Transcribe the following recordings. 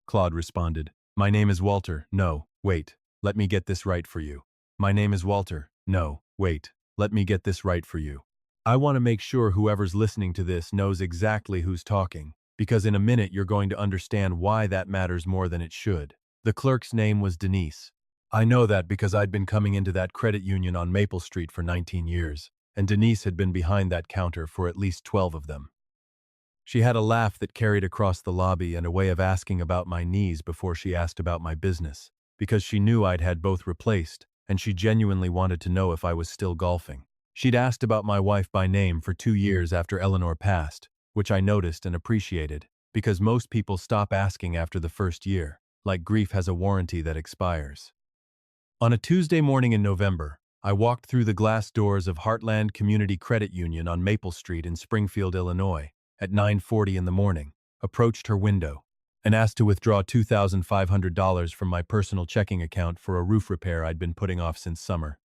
Claude responded. My name is Walter. No, wait. Let me get this right for you. My name is Walter. No, wait. Let me get this right for you. I want to make sure whoever's listening to this knows exactly who's talking, because in a minute you're going to understand why that matters more than it should. The clerk's name was Denise. I know that because I'd been coming into that credit union on Maple Street for 19 years, and Denise had been behind that counter for at least 12 of them. She had a laugh that carried across the lobby and a way of asking about my knees before she asked about my business, because she knew I'd had both replaced, and she genuinely wanted to know if I was still golfing. She'd asked about my wife by name for 2 years after Eleanor passed, which I noticed and appreciated, because most people stop asking after the first year, like grief has a warranty that expires. On a Tuesday morning in November, I walked through the glass doors of Heartland Community Credit Union on Maple Street in Springfield, Illinois, at 9:40 in the morning, approached her window, and asked to withdraw $2,500 from my personal checking account for a roof repair I'd been putting off since summer.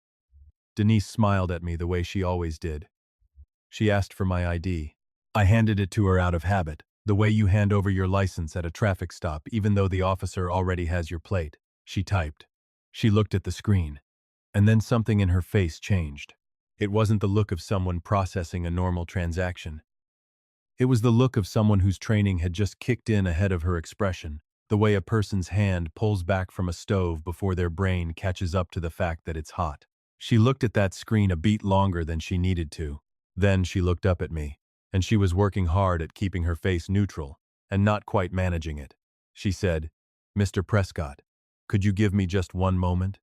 Denise smiled at me the way she always did. She asked for my ID. I handed it to her out of habit, the way you hand over your license at a traffic stop even though the officer already has your plate. She typed. She looked at the screen, and then something in her face changed. It wasn't the look of someone processing a normal transaction. It was the look of someone whose training had just kicked in ahead of her expression, the way a person's hand pulls back from a stove before their brain catches up to the fact that it's hot. She looked at that screen a beat longer than she needed to. Then she looked up at me, and she was working hard at keeping her face neutral and not quite managing it. She said, "Mr. Prescott, could you give me just one moment?"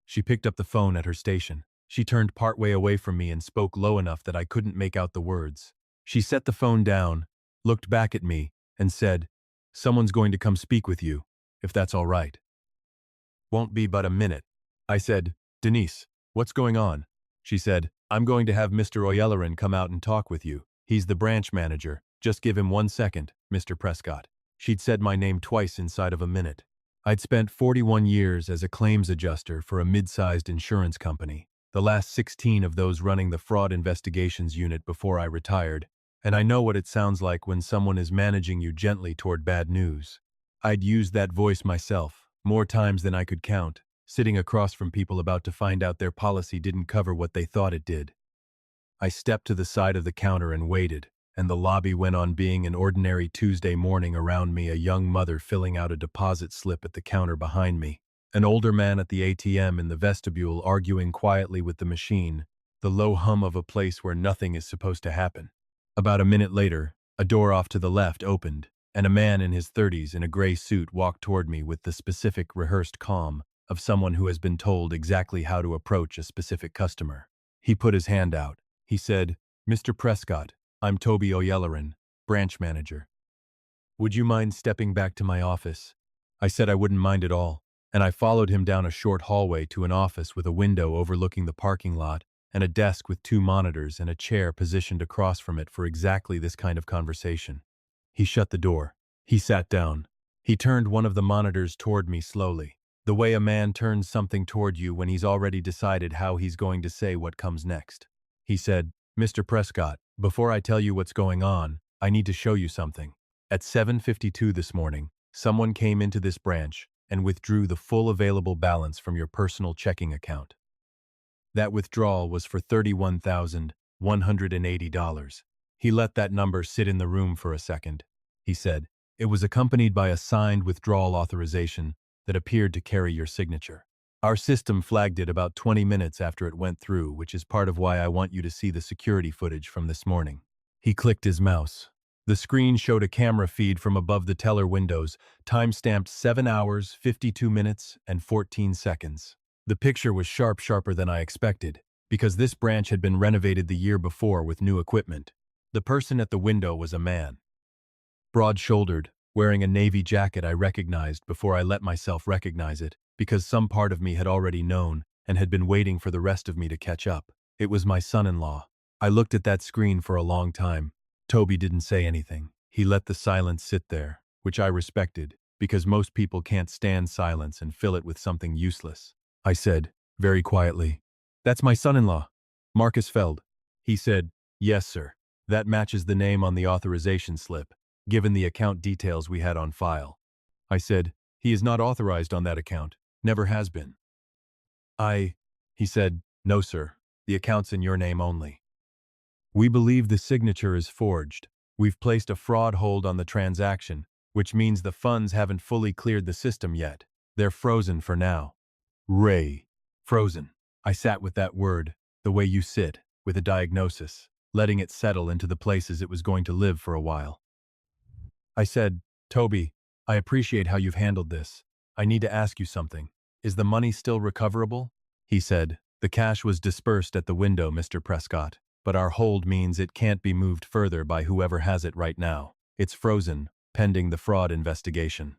She picked up the phone at her station. She turned partway away from me and spoke low enough that I couldn't make out the words. She set the phone down, looked back at me, and said, "Someone's going to come speak with you, if that's all right." "Won't be but a minute." I said, "Denise, what's going on?" She said, "I'm going to have Mr. Oyelleran come out and talk with you. He's the branch manager. Just give him 1 second, Mr. Prescott." She'd said my name twice inside of a minute. I'd spent 41 years as a claims adjuster for a mid-sized insurance company, the last 16 of those running the fraud investigations unit before I retired, and I know what it sounds like when someone is managing you gently toward bad news. I'd used that voice myself, more times than I could count, sitting across from people about to find out their policy didn't cover what they thought it did. I stepped to the side of the counter and waited, and the lobby went on being an ordinary Tuesday morning around me, a young mother filling out a deposit slip at the counter behind me, an older man at the ATM in the vestibule arguing quietly with the machine, the low hum of a place where nothing is supposed to happen. About a minute later, a door off to the left opened, and a man in his 30s in a gray suit walked toward me with the specific rehearsed calm of someone who has been told exactly how to approach a specific customer. He put his hand out. He said, "Mr. Prescott, I'm Toby Oyelleran, branch manager. Would you mind stepping back to my office?" I said I wouldn't mind at all, and I followed him down a short hallway to an office with a window overlooking the parking lot and a desk with 2 monitors and a chair positioned across from it for exactly this kind of conversation. He shut the door. He sat down. He turned one of the monitors toward me slowly, the way a man turns something toward you when he's already decided how he's going to say what comes next. He said, "Mr. Prescott, before I tell you what's going on, I need to show you something. At 7:52 this morning, someone came into this branch and withdrew the full available balance from your personal checking account. That withdrawal was for $31,180. He let that number sit in the room for a second. He said, "It was accompanied by a signed withdrawal authorization that appeared to carry your signature. Our system flagged it about 20 minutes after it went through, which is part of why I want you to see the security footage from this morning." He clicked his mouse. The screen showed a camera feed from above the teller windows, time-stamped 7 hours, 52 minutes, and 14 seconds. The picture was sharper than I expected, because this branch had been renovated the year before with new equipment. The person at the window was a man. Broad-shouldered, wearing a navy jacket I recognized before I let myself recognize it, because some part of me had already known and had been waiting for the rest of me to catch up. It was my son-in-law. I looked at that screen for a long time. Toby didn't say anything. He let the silence sit there, which I respected, because most people can't stand silence and fill it with something useless. I said, very quietly, "That's my son-in-law, Marcus Feld." He said, "Yes, sir. That matches the name on the authorization slip, given the account details we had on file." I said, "He is not authorized on that account. Never has been." He said, "No, sir. The account's in your name only. We believe the signature is forged. We've placed a fraud hold on the transaction, which means the funds haven't fully cleared the system yet. They're frozen for now." Ray. Frozen. I sat with that word, the way you sit, with a diagnosis, letting it settle into the places it was going to live for a while. I said, "Toby, I appreciate how you've handled this. I need to ask you something. Is the money still recoverable?" He said, "The cash was dispersed at the window, Mr. Prescott, but our hold means it can't be moved further by whoever has it right now. It's frozen, pending the fraud investigation.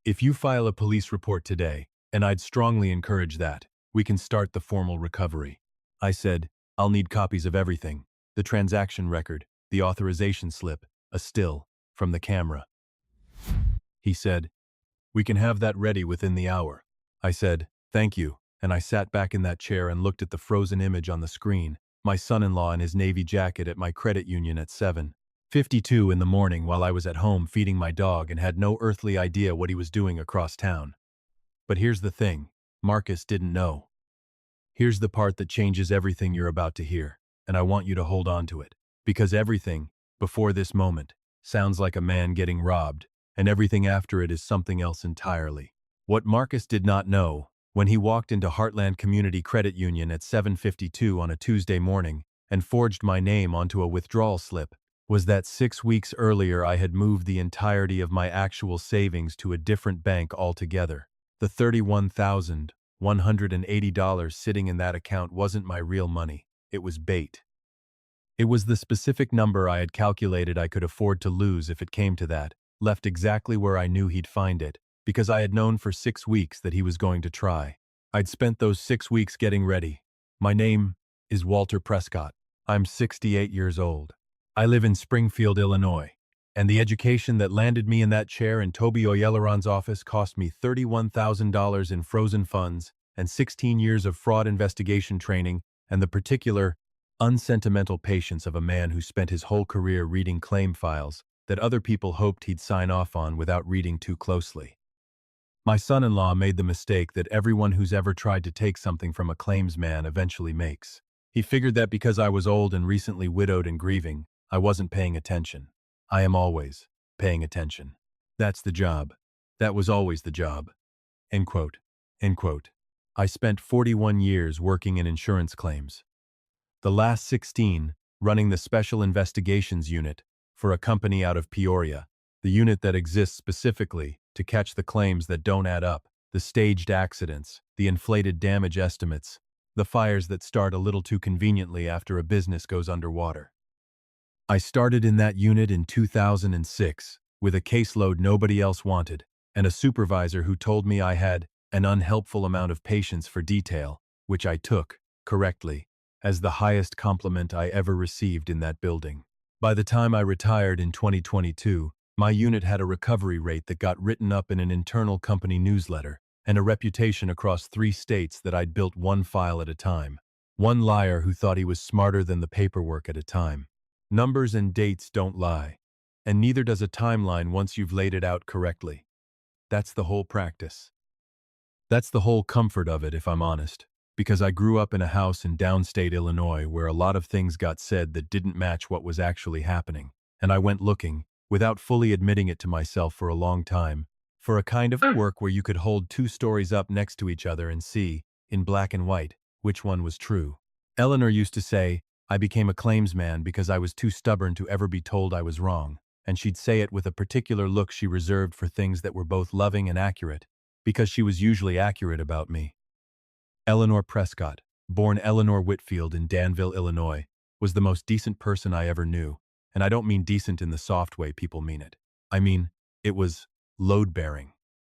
If you file a police report today, and I'd strongly encourage that, we can start the formal recovery." I said, "I'll need copies of everything, the transaction record, the authorization slip, a still from the camera." He said, "We can have that ready within the hour." I said, "Thank you," and I sat back in that chair and looked at the frozen image on the screen, my son-in-law in his navy jacket at my credit union at 7:52 in the morning while I was at home feeding my dog and had no earthly idea what he was doing across town. But here's the thing, Marcus didn't know. Here's the part that changes everything you're about to hear, and I want you to hold on to it, because everything, before this moment, sounds like a man getting robbed, and everything after it is something else entirely. What Marcus did not know, when he walked into Heartland Community Credit Union at 7:52 on a Tuesday morning and forged my name onto a withdrawal slip, was that 6 weeks earlier I had moved the entirety of my actual savings to a different bank altogether. The $31,180 sitting in that account wasn't my real money, it was bait. It was the specific number I had calculated I could afford to lose if it came to that, left exactly where I knew he'd find it, because I had known for 6 weeks that he was going to try. I'd spent those 6 weeks getting ready. My name is Walter Prescott. I'm 68 years old. I live in Springfield, Illinois, and the education that landed me in that chair in Toby Oyeleron's office cost me $31,000 in frozen funds and 16 years of fraud investigation training and the particular, unsentimental patience of a man who spent his whole career reading claim files that other people hoped he'd sign off on without reading too closely. My son-in-law made the mistake that everyone who's ever tried to take something from a claims man eventually makes. He figured that because I was old and recently widowed and grieving, I wasn't paying attention. I am always paying attention. That's the job. That was always the job. End quote. End quote. I spent 41 years working in insurance claims. The last 16 running the Special Investigations Unit for a company out of Peoria, the unit that exists specifically to catch the claims that don't add up, the staged accidents, the inflated damage estimates, the fires that start a little too conveniently after a business goes underwater. I started in that unit in 2006 with a caseload nobody else wanted and a supervisor who told me I had an unhelpful amount of patience for detail, which I took, correctly, as the highest compliment I ever received in that building. By the time I retired in 2022, my unit had a recovery rate that got written up in an internal company newsletter and a reputation across 3 states that I'd built one file at a time. One liar who thought he was smarter than the paperwork at a time. Numbers and dates don't lie, and neither does a timeline once you've laid it out correctly. That's the whole practice. That's the whole comfort of it, if I'm honest, because I grew up in a house in downstate Illinois where a lot of things got said that didn't match what was actually happening, and I went looking, without fully admitting it to myself for a long time, for a kind of work where you could hold 2 stories up next to each other and see, in black and white, which one was true. Eleanor used to say, I became a claims man because I was too stubborn to ever be told I was wrong, and she'd say it with a particular look she reserved for things that were both loving and accurate, because she was usually accurate about me. Eleanor Prescott, born Eleanor Whitfield in Danville, Illinois, was the most decent person I ever knew, and I don't mean decent in the soft way people mean it. I mean, it was load-bearing.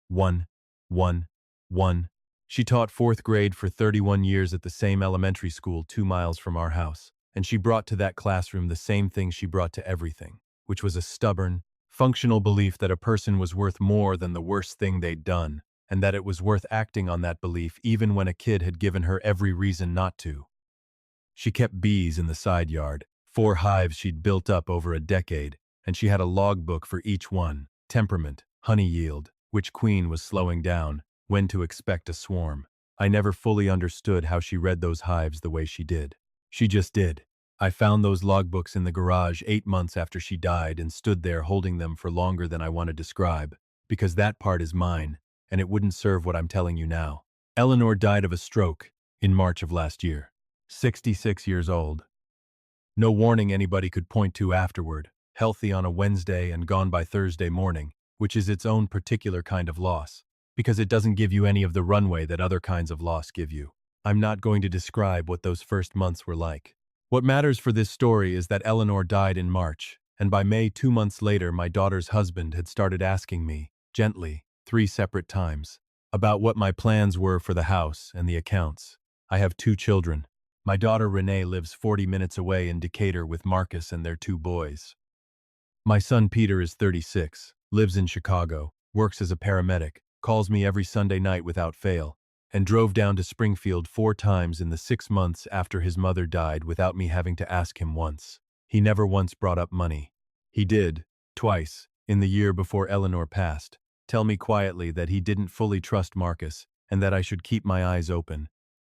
1, 1, 1. She taught 4th grade for 31 years at the same elementary school 2 miles from our house, and she brought to that classroom the same thing she brought to everything, which was a stubborn, functional belief that a person was worth more than the worst thing they'd done, and that it was worth acting on that belief even when a kid had given her every reason not to. She kept bees in the side yard, 4 hives she'd built up over a decade, and she had a logbook for each one: temperament, honey yield, which queen was slowing down, when to expect a swarm. I never fully understood how she read those hives the way she did. She just did. I found those logbooks in the garage 8 months after she died and stood there holding them for longer than I want to describe, because that part is mine, and it wouldn't serve what I'm telling you now. Eleanor died of a stroke in March of last year. 66 years old. No warning anybody could point to afterward, healthy on a Wednesday and gone by Thursday morning, which is its own particular kind of loss, because it doesn't give you any of the runway that other kinds of loss give you. I'm not going to describe what those first months were like. What matters for this story is that Eleanor died in March, and by May 2 months later my daughter's husband had started asking me, gently, 3 separate times, about what my plans were for the house and the accounts. I have 2 children. My daughter Renee lives 40 minutes away in Decatur with Marcus and their 2 boys. My son Peter is 36, lives in Chicago, works as a paramedic, calls me every Sunday night without fail, and drove down to Springfield 4 times in the 6 months after his mother died without me having to ask him once. He never once brought up money. He did, twice, in the year before Eleanor passed, tell me quietly that he didn't fully trust Marcus and that I should keep my eyes open.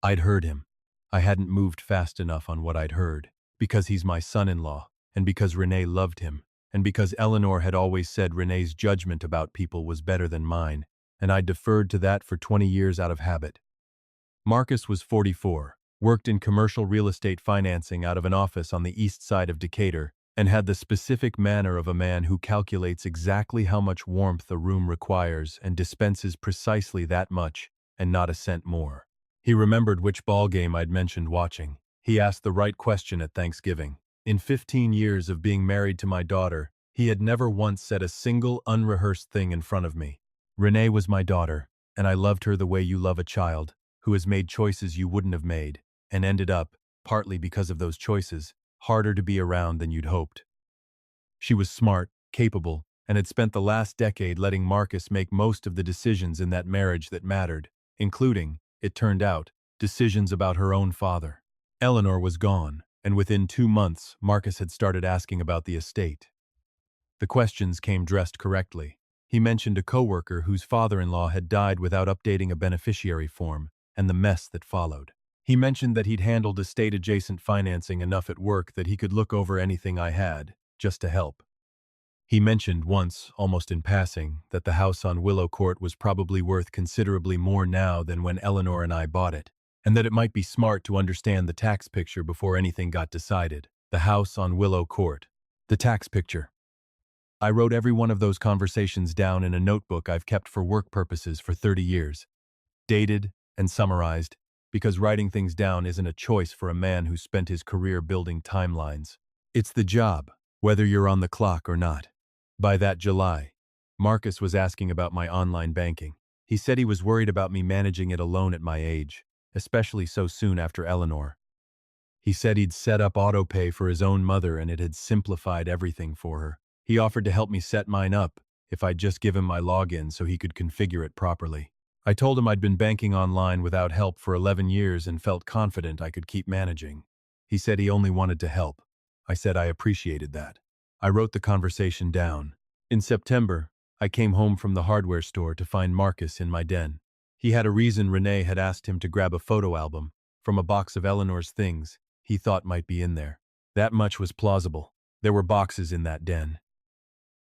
I'd heard him. I hadn't moved fast enough on what I'd heard, because he's my son-in-law, and because Renee loved him, and because Eleanor had always said Renee's judgment about people was better than mine, and I deferred to that for 20 years out of habit. Marcus was 44, worked in commercial real estate financing out of an office on the east side of Decatur, and had the specific manner of a man who calculates exactly how much warmth a room requires and dispenses precisely that much, and not a cent more. He remembered which ball game I'd mentioned watching. He asked the right question at Thanksgiving. In 15 years of being married to my daughter, he had never once said a single unrehearsed thing in front of me. Renee was my daughter, and I loved her the way you love a child, who has made choices you wouldn't have made, and ended up, partly because of those choices, harder to be around than you'd hoped. She was smart, capable, and had spent the last decade letting Marcus make most of the decisions in that marriage that mattered, including, it turned out, decisions about her own father. Eleanor was gone, and within 2 months, Marcus had started asking about the estate. The questions came dressed correctly. He mentioned a coworker whose father-in-law had died without updating a beneficiary form, and the mess that followed. He mentioned that he'd handled estate-adjacent financing enough at work that he could look over anything I had, just to help. He mentioned once, almost in passing, that the house on Willow Court was probably worth considerably more now than when Eleanor and I bought it, and that it might be smart to understand the tax picture before anything got decided. The house on Willow Court. The tax picture. I wrote every one of those conversations down in a notebook I've kept for work purposes for 30 years. Dated and summarized, because writing things down isn't a choice for a man who spent his career building timelines. It's the job, whether you're on the clock or not. By that July, Marcus was asking about my online banking. He said he was worried about me managing it alone at my age, especially so soon after Eleanor. He said he'd set up autopay for his own mother and it had simplified everything for her. He offered to help me set mine up if I'd just give him my login so he could configure it properly. I told him I'd been banking online without help for 11 years and felt confident I could keep managing. He said he only wanted to help. I said I appreciated that. I wrote the conversation down. In September, I came home from the hardware store to find Marcus in my den. He had a reason Renee had asked him to grab a photo album from a box of Eleanor's things he thought might be in there. That much was plausible. There were boxes in that den.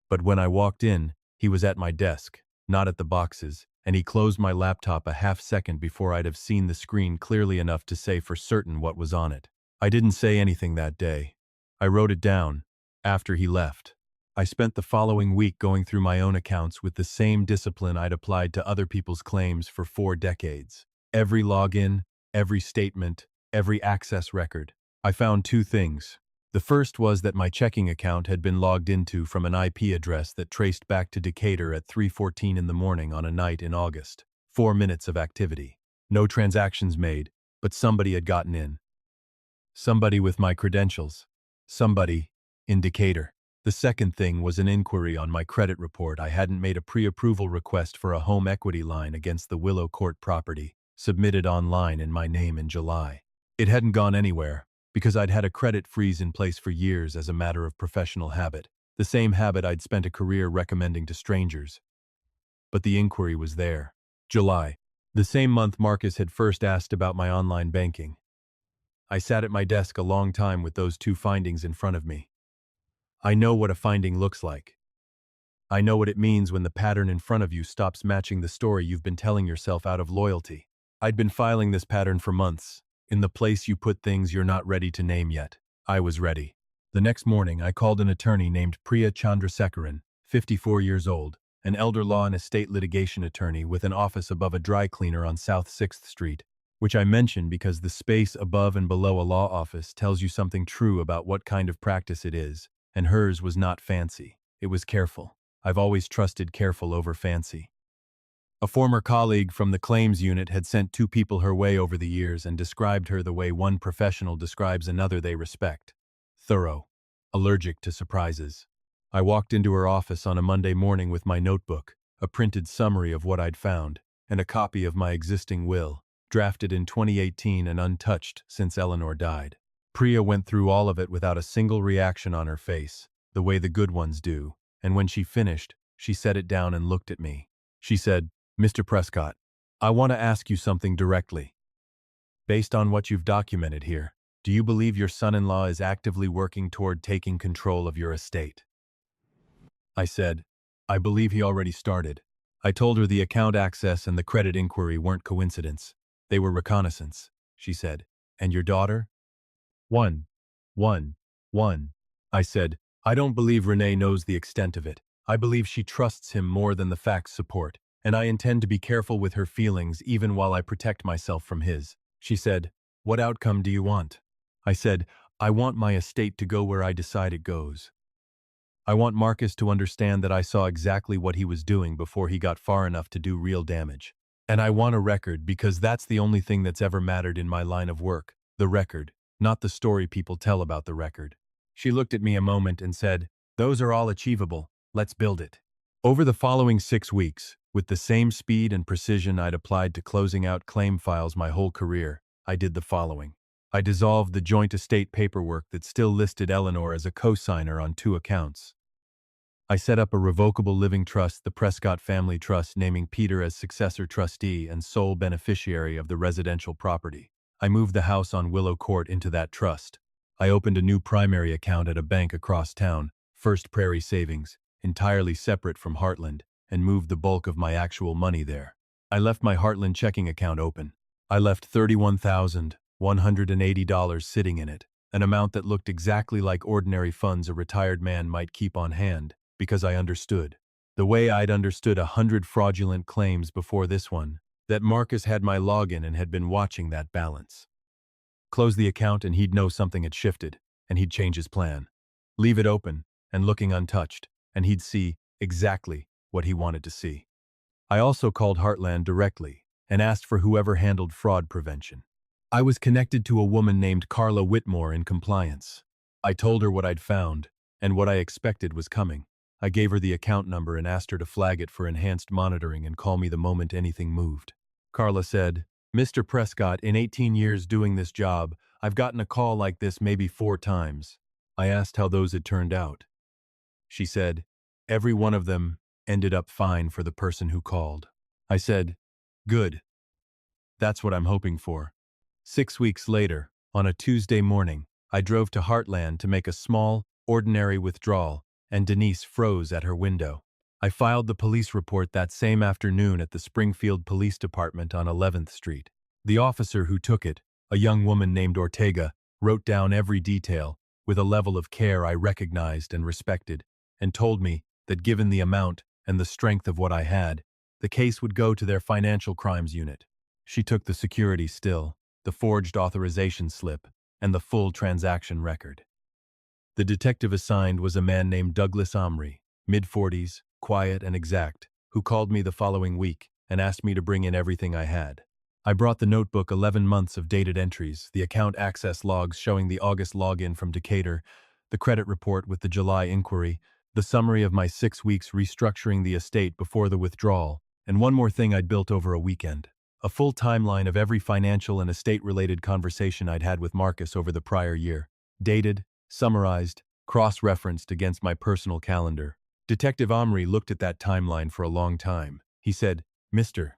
But when I walked in, he was at my desk, not at the boxes, and he closed my laptop a half-second before I'd have seen the screen clearly enough to say for certain what was on it. I didn't say anything that day. I wrote it down after he left. I spent the following week going through my own accounts with the same discipline I'd applied to other people's claims for 4 decades. Every login, every statement, every access record. I found 2 things. The first was that my checking account had been logged into from an IP address that traced back to Decatur at 3:14 in the morning on a night in August. 4 minutes of activity. No transactions made, but somebody had gotten in. Somebody with my credentials. Somebody in Decatur. The second thing was an inquiry on my credit report. I hadn't made a pre-approval request for a home equity line against the Willow Court property, submitted online in my name in July. It hadn't gone anywhere, because I'd had a credit freeze in place for years as a matter of professional habit, the same habit I'd spent a career recommending to strangers. but the inquiry was there. July. The same month Marcus had first asked about my online banking. I sat at my desk a long time with those two findings in front of me. I know what a finding looks like. I know what it means when the pattern in front of you stops matching the story you've been telling yourself out of loyalty. I'd been filing this pattern for months, in the place you put things you're not ready to name yet. I was ready. The next morning, I called an attorney named Priya Chandrasekharan, 54 years old, an elder law and estate litigation attorney with an office above a dry cleaner on South 6th Street, which I mention because the space above and below a law office tells you something true about what kind of practice it is, and hers was not fancy. It was careful. I've always trusted careful over fancy. A former colleague from the claims unit had sent two people her way over the years and described her the way one professional describes another they respect. Thorough. Allergic to surprises. I walked into her office on a Monday morning with my notebook, a printed summary of what I'd found, and a copy of my existing will, drafted in 2018 and untouched since Eleanor died. Priya went through all of it without a single reaction on her face, the way the good ones do, and when she finished, she set it down and looked at me. She said, "Mr. Prescott, I want to ask you something directly. Based on what you've documented here, do you believe your son-in-law is actively working toward taking control of your estate?" I said, "I believe he already started." I told her the account access and the credit inquiry weren't coincidence. They were reconnaissance. She said, "And your daughter?" One. I said, "I don't believe Renee knows the extent of it. I believe she trusts him more than the facts support, and I intend to be careful with her feelings even while I protect myself from his." She said, "What outcome do you want?" I said, "I want my estate to go where I decide it goes. I want Marcus to understand that I saw exactly what he was doing before he got far enough to do real damage. And I want a record because that's the only thing that's ever mattered in my line of work, the record, not the story people tell about the record." She looked at me a moment and said, "Those are all achievable. Let's build it." Over the following 6 weeks, with the same speed and precision I'd applied to closing out claim files my whole career, I did the following. I dissolved the joint estate paperwork that still listed Eleanor as a co-signer on 2 accounts. I set up a revocable living trust, the Prescott Family Trust, naming Peter as successor trustee and sole beneficiary of the residential property. I moved the house on Willow Court into that trust. I opened a new primary account at a bank across town, First Prairie Savings, entirely separate from Heartland, and moved the bulk of my actual money there. I left my Heartland checking account open. I left $31,180 sitting in it, an amount that looked exactly like ordinary funds a retired man might keep on hand, because I understood, the way I'd understood 100 fraudulent claims before this one, that Marcus had my login and had been watching that balance. Close the account and he'd know something had shifted, and he'd change his plan. Leave it open and looking untouched, and he'd see exactly what he wanted to see. I also called Heartland directly and asked for whoever handled fraud prevention. I was connected to a woman named Carla Whitmore in compliance. I told her what I'd found and what I expected was coming. I gave her the account number and asked her to flag it for enhanced monitoring and call me the moment anything moved. Carla said, "Mr. Prescott, in 18 years doing this job, I've gotten a call like this maybe 4 times. I asked how those had turned out. She said, "Every one of them ended up fine for the person who called." I said, "Good. That's what I'm hoping for." 6 weeks later, on a Tuesday morning, I drove to Heartland to make a small, ordinary withdrawal, and Denise froze at her window. I filed the police report that same afternoon at the Springfield Police Department on 11th Street. The officer who took it, a young woman named Ortega, wrote down every detail, with a level of care I recognized and respected, and told me that given the amount and the strength of what I had, the case would go to their financial crimes unit. She took the security still, the forged authorization slip, and the full transaction record. The detective assigned was a man named Douglas Omri, mid-40s, quiet and exact, who called me the following week and asked me to bring in everything I had. I brought the notebook, 11 months of dated entries, the account access logs showing the August login from Decatur, the credit report with the July inquiry, the summary of my 6 weeks restructuring the estate before the withdrawal, and one more thing I'd built over a weekend. A full timeline of every financial and estate-related conversation I'd had with Marcus over the prior year, dated, summarized, cross-referenced against my personal calendar. Detective Omri looked at that timeline for a long time. He said, Mr.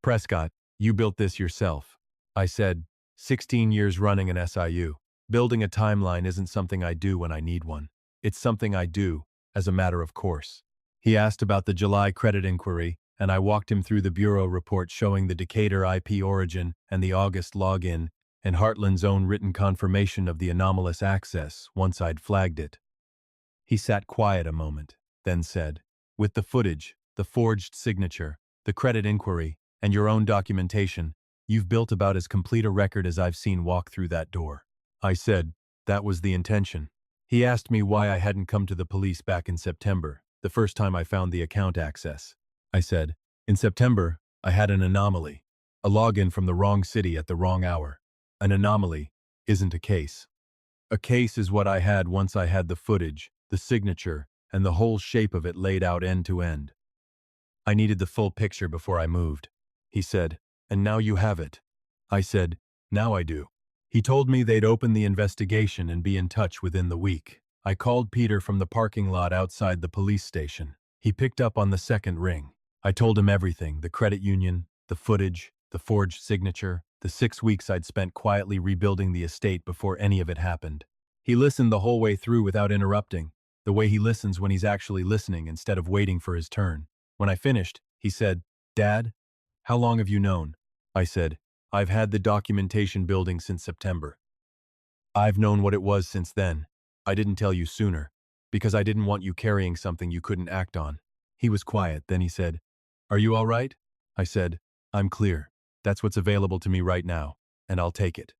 Prescott, you built this yourself. I said, 16 years running an SIU. Building a timeline isn't something I do when I need one. It's something I do, as a matter of course. He asked about the July credit inquiry, and I walked him through the bureau report showing the Decatur IP origin and the August login, and Heartland's own written confirmation of the anomalous access once I'd flagged it. He sat quiet a moment, then said, with the footage, the forged signature, the credit inquiry, and your own documentation, you've built about as complete a record as I've seen walk through that door. I said, that was the intention. He asked me why I hadn't come to the police back in September, the first time I found the account access. I said, in September, I had an anomaly. A login from the wrong city at the wrong hour. An anomaly isn't a case. A case is what I had once I had the footage, the signature, and the whole shape of it laid out end to end. I needed the full picture before I moved. He said, and now you have it. I said, now I do. He told me they'd open the investigation and be in touch within the week. I called Peter from the parking lot outside the police station. He picked up on the second ring. I told him everything, the credit union, the footage, the forged signature, the 6 weeks I'd spent quietly rebuilding the estate before any of it happened. He listened the whole way through without interrupting, the way he listens when he's actually listening instead of waiting for his turn. When I finished, he said, Dad, how long have you known? I said, I've had the documentation building since September. I've known what it was since then. I didn't tell you sooner, because I didn't want you carrying something you couldn't act on. He was quiet, then he said, Are you all right? I said, I'm clear. That's what's available to me right now, and I'll take it.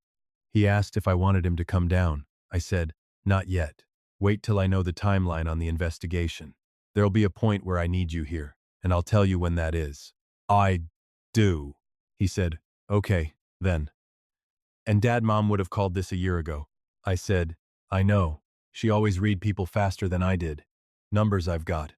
He asked if I wanted him to come down. I said, not yet. Wait till I know the timeline on the investigation. There'll be a point where I need you here, and I'll tell you when that is. I do. He said, okay, then. And Mom would have called this a year ago. I said, I know. She always read people faster than I did. Numbers I've got.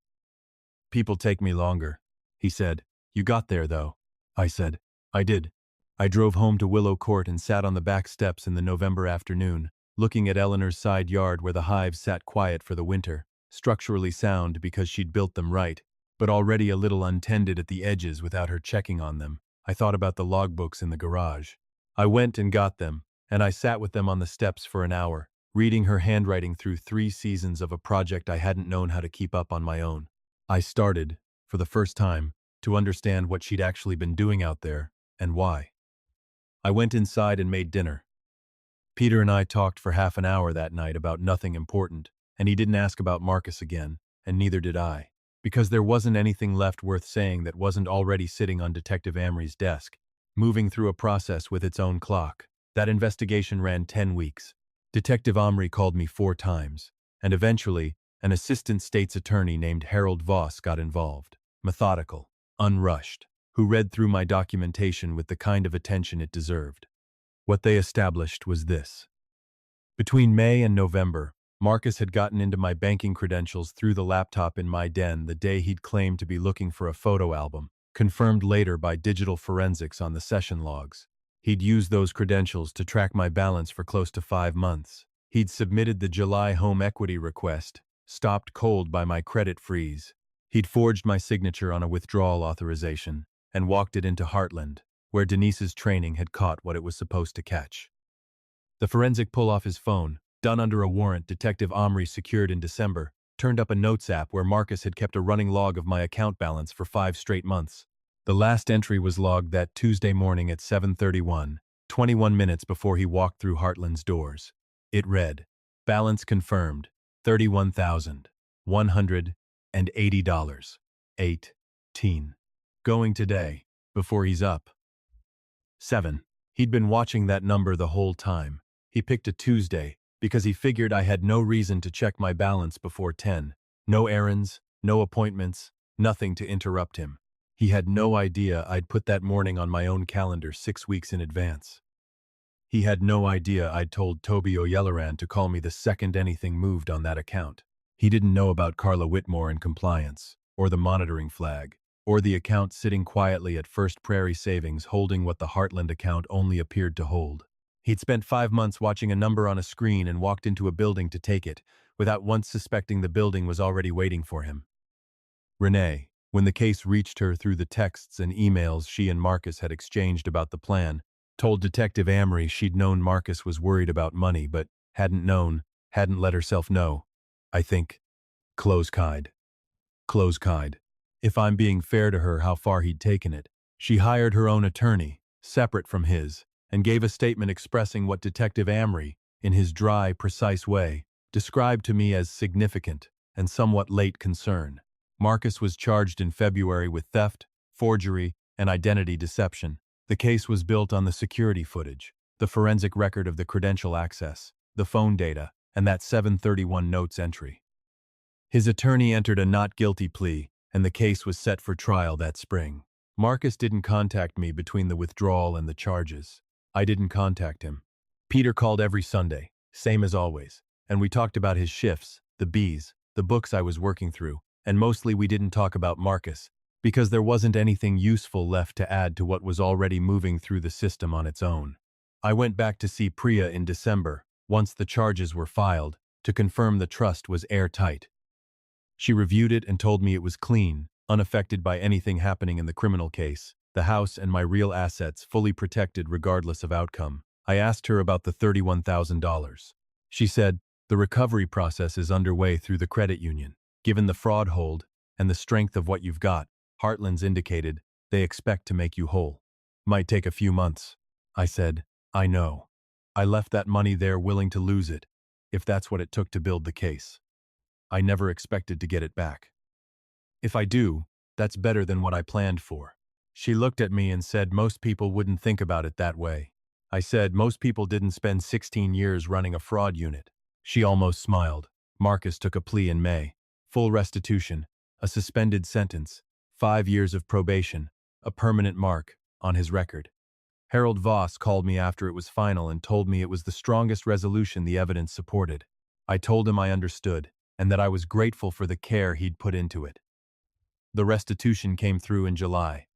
People take me longer. He said, you got there though. I said, I did. I drove home to Willow Court and sat on the back steps in the November afternoon, looking at Eleanor's side yard where the hives sat quiet for the winter, structurally sound because she'd built them right, but already a little untended at the edges without her checking on them. I thought about the logbooks in the garage. I went and got them, and I sat with them on the steps for an hour, reading her handwriting through 3 seasons of a project I hadn't known how to keep up on my own. I started, for the first time, to understand what she'd actually been doing out there, and why. I went inside and made dinner. Peter and I talked for half an hour that night about nothing important, and he didn't ask about Marcus again, and neither did I, because there wasn't anything left worth saying that wasn't already sitting on Detective Amry's desk, moving through a process with its own clock. That investigation ran 10 weeks. Detective Amry called me 4 times, and eventually, an assistant state's attorney named Harold Voss got involved, methodical, unrushed, who read through my documentation with the kind of attention it deserved. What they established was this. Between May and November, Marcus had gotten into my banking credentials through the laptop in my den the day he'd claimed to be looking for a photo album, confirmed later by digital forensics on the session logs. He'd used those credentials to track my balance for close to 5 months. He'd submitted the July home equity request, stopped cold by my credit freeze. He'd forged my signature on a withdrawal authorization and walked it into Heartland, where Denise's training had caught what it was supposed to catch. The forensic pull off his phone, done under a warrant Detective Amry secured in December, turned up a notes app where Marcus had kept a running log of my account balance for 5 straight months. The last entry was logged that Tuesday morning at 7:31, 21 minutes before he walked through Heartland's doors. It read, balance confirmed, $31,180. 18. Going today, before he's up. 7. He'd been watching that number the whole time. He picked a Tuesday because he figured I had no reason to check my balance before 10. No errands, no appointments, nothing to interrupt him. He had no idea I'd put that morning on my own calendar 6 weeks in advance. He had no idea I'd told Toby O'Yelleran to call me the second anything moved on that account. He didn't know about Carla Whitmore in compliance, or the monitoring flag, or the account sitting quietly at First Prairie Savings holding what the Heartland account only appeared to hold. He'd spent 5 months watching a number on a screen and walked into a building to take it, without once suspecting the building was already waiting for him. Renee, When the case reached her through the texts and emails she and Marcus had exchanged about the plan, told Detective Amory she'd known Marcus was worried about money but hadn't let herself know. I think. Close Kide. Close Kide. If I'm being fair to her how far he'd taken it, she hired her own attorney, separate from his, and gave a statement expressing what Detective Amory, in his dry, precise way, described to me as significant and somewhat late concern. Marcus was charged in February with theft, forgery, and identity deception. The case was built on the security footage, the forensic record of the credential access, the phone data, and that 731 notes entry. His attorney entered a not guilty plea, and the case was set for trial that spring. Marcus didn't contact me between the withdrawal and the charges. I didn't contact him. Peter called every Sunday, same as always, and we talked about his shifts, the bees, the books I was working through, and mostly we didn't talk about Marcus, because there wasn't anything useful left to add to what was already moving through the system on its own. I went back to see Priya in December, once the charges were filed, to confirm the trust was airtight. She reviewed it and told me it was clean, unaffected by anything happening in the criminal case, the house and my real assets fully protected regardless of outcome. I asked her about the $31,000. She said, the recovery process is underway through the credit union. Given the fraud hold and the strength of what you've got, Heartland's indicated they expect to make you whole. Might take a few months. I said, I know. I left that money there willing to lose it, if that's what it took to build the case. I never expected to get it back. If I do, that's better than what I planned for. She looked at me and said most people wouldn't think about it that way. I said most people didn't spend 16 years running a fraud unit. She almost smiled. Marcus took a plea in May. Full restitution, a suspended sentence, 5 years of probation, a permanent mark on his record. Harold Voss called me after it was final and told me it was the strongest resolution the evidence supported. I told him I understood, and that I was grateful for the care he'd put into it. The restitution came through in July.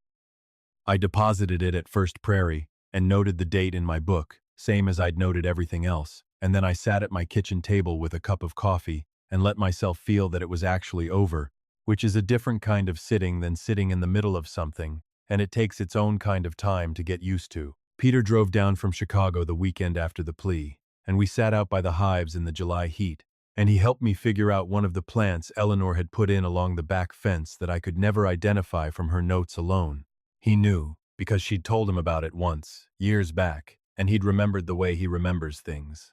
I deposited it at First Prairie and noted the date in my book, same as I'd noted everything else, and then I sat at my kitchen table with a cup of coffee and let myself feel that it was actually over, which is a different kind of sitting than sitting in the middle of something, and it takes its own kind of time to get used to. Peter drove down from Chicago the weekend after the plea, and we sat out by the hives in the July heat, and he helped me figure out one of the plants Eleanor had put in along the back fence that I could never identify from her notes alone. He knew, because she'd told him about it once, years back, and he'd remembered the way he remembers things.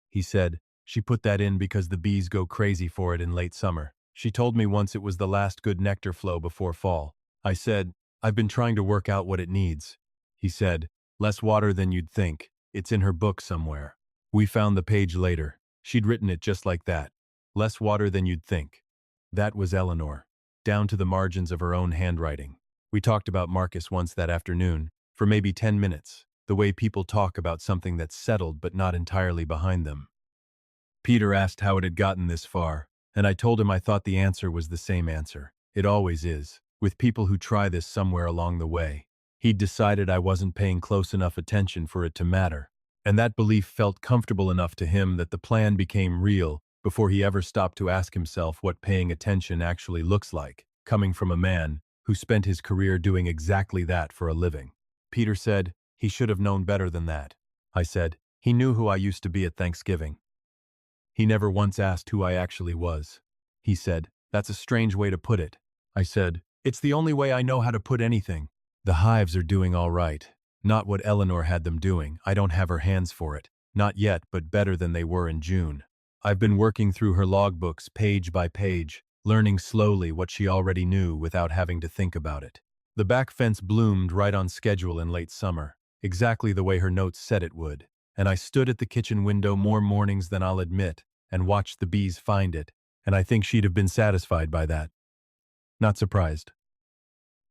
He said, she put that in because the bees go crazy for it in late summer. She told me once it was the last good nectar flow before fall. I said, I've been trying to work out what it needs. He said, less water than you'd think. It's in her book somewhere. We found the page later. She'd written it just like that. Less water than you'd think. That was Eleanor, down to the margins of her own handwriting. We talked about Marcus once that afternoon, for maybe 10 minutes, the way people talk about something that's settled but not entirely behind them. Peter asked how it had gotten this far, and I told him I thought the answer was the same answer. It always is, with people who try this somewhere along the way. He'd decided I wasn't paying close enough attention for it to matter, and that belief felt comfortable enough to him that the plan became real before he ever stopped to ask himself what paying attention actually looks like, coming from a man who spent his career doing exactly that for a living. Peter said, he should have known better than that. I said, he knew who I used to be at Thanksgiving. He never once asked who I actually was. He said, that's a strange way to put it. I said, it's the only way I know how to put anything. The hives are doing all right. Not what Eleanor had them doing. I don't have her hands for it. Not yet, but better than they were in June. I've been working through her logbooks page by page, learning slowly what she already knew without having to think about it. The back fence bloomed right on schedule in late summer, exactly the way her notes said it would, and I stood at the kitchen window more mornings than I'll admit and watched the bees find it, and I think she'd have been satisfied by that. Not surprised.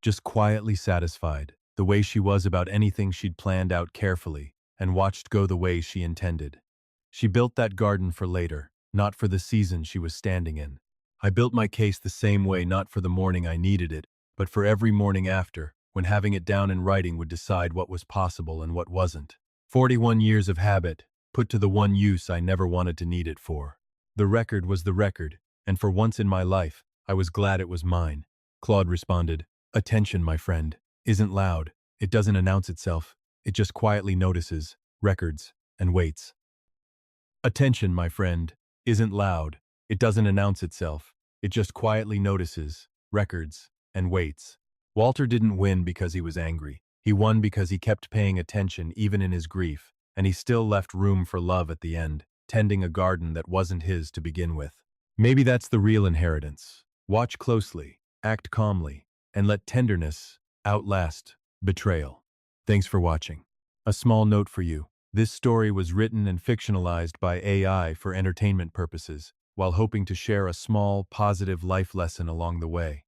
Just quietly satisfied, the way she was about anything she'd planned out carefully and watched go the way she intended. She built that garden for later, not for the season she was standing in. I built my case the same way, not for the morning I needed it, but for every morning after, when having it down in writing would decide what was possible and what wasn't. 41 years of habit, put to the one use I never wanted to need it for. The record was the record, and for once in my life, I was glad it was mine. Claude responded, "Attention, my friend, isn't loud. It doesn't announce itself. It just quietly notices, records, and waits." Attention, my friend, isn't loud. It doesn't announce itself. It just quietly notices, records, and waits. Walter didn't win because he was angry. He won because he kept paying attention even in his grief, and he still left room for love at the end, tending a garden that wasn't his to begin with. Maybe that's the real inheritance. Watch closely, act calmly, and let tenderness outlast betrayal. Thanks for watching. A small note for you. This story was written and fictionalized by AI for entertainment purposes, while hoping to share a small, positive life lesson along the way.